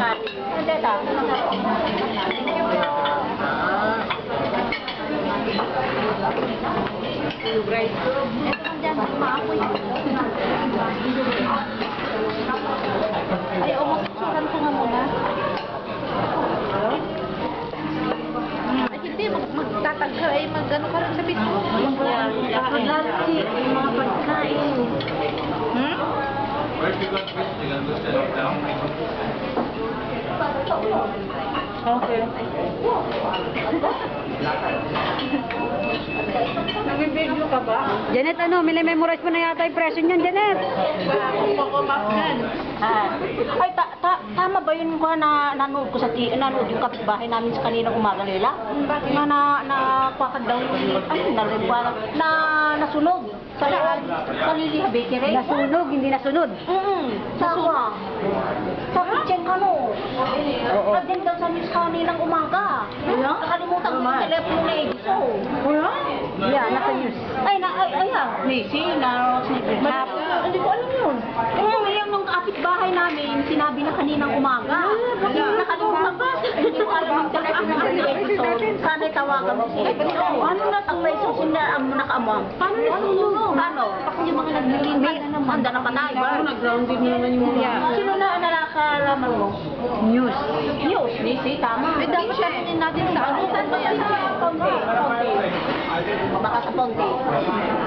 kanin. Hindi ta. Ito lang dyan, maapoy. Ay, umususuran ko nga muna. Ay, hindi, magtatagka ay mag-ano ka rin sa bitro. Paglalaki, yung mga pagkain. Where you got this? You got this down. Okay. Nag-video ka ba? Janet, ano, minimemorize mo na yata yung presyo niyan, Janet. Ay, tama ba yun ko na nanood ko nanood yung kapitbahay namin sa kaninang umaga nila? Napakad daw yung, nasunog. Sa Liliha Bakery. Nasunog, hindi nasunod. Sa kitchen ka no. Nandun daw sa news kaninang umaga. Nakalimutan ko yung telepono na Edison. Yeah, nasa news. Lacey, na hindi ko alam yun. Yung kapitbahay namin, sinabi na kaninang umaga. Nakalimutan ko. Hindi ko alam yung telepono na Edison. Sana'y tawagan mo siya. Ano na takbay so sinaraan mo na kaamang? Paano nasunog? Paano? Yung mga nagliliman na naman. Handa na patay. Nag-grounded naman yung mga... Sino na nakakalaman mo? News. News, Lacey, tama. Eh, dapat sabihin natin sa ano? Saan ba yan? Sa Ponte. Baka sa Ponte.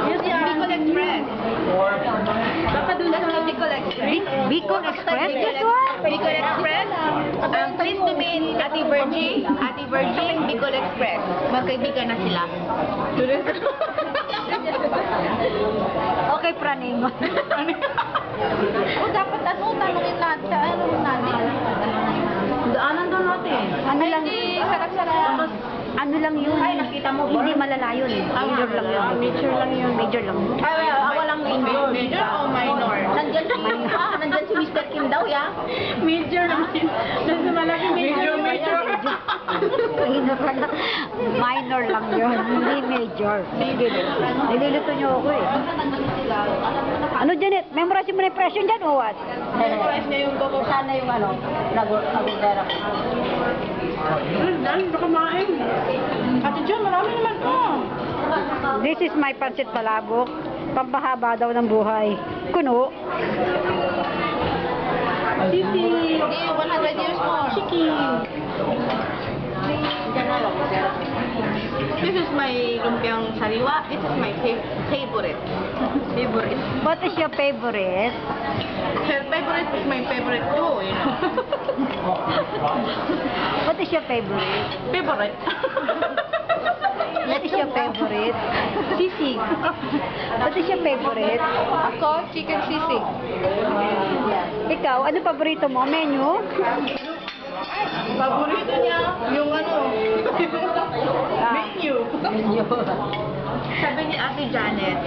Bicol Express. Baka doon sa Bicol Express. Bicol Express? Guess what? Bicol Express. Please to meet Ate Virgie. Ate Virgie, Bicol Express. Magkaibigan na sila. Okay, praning. O dapat tanungin natin sa ano natin. Daanan doon natin. Ano lang, Sarap-sarap. ano lang yun? Ay, nakita mo ba? Hindi malala yun. Major lang yun. Major lang yun. Major lang. Ay, walang major. Major o minor? Nandyan si Mr. Kim daw, ya. Major naman. Nasa malaki major. Minor lang. Minor lang yun. Hindi major. Sige. Nililito niyo ako eh. Ano, Janet? Memorize mo na yung presyo dyan o what? Memorize na yung gogo. Sana yung ano, nagudera ko. Dahil baka kumain. Ate John, marami naman ko. This is my pancit palabok. Pampahaba daw ng buhay. Kuno. Sisi. Hindi, 100 years more. Chicken. This is my lumpiang sariwa. This is my favorite. Favorite. What is your favorite? Her favorite is my favorite too, you know. What is your favorite? Favorite. What is your favorite? Sisig. What is your favorite? Ako, chicken sisig. Ikaw, ano paborito mo? Menu? Paborito niya yung ano, menu. Sabi ni Ate Janet,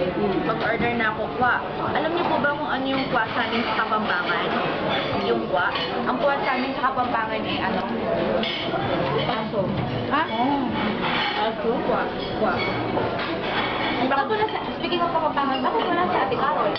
mag-order na ako kwa. Alam niyo po ba kung ano yung kwa sa amin sa Kapampangan? Yung kwa. Ang kwa sa amin sa Kapampangan eh, ano? Aso. Ha? Aso? Kwa. Kwa. Bakit wala sa, speaking of Kapampangan, bakit wala sa Ate Carol?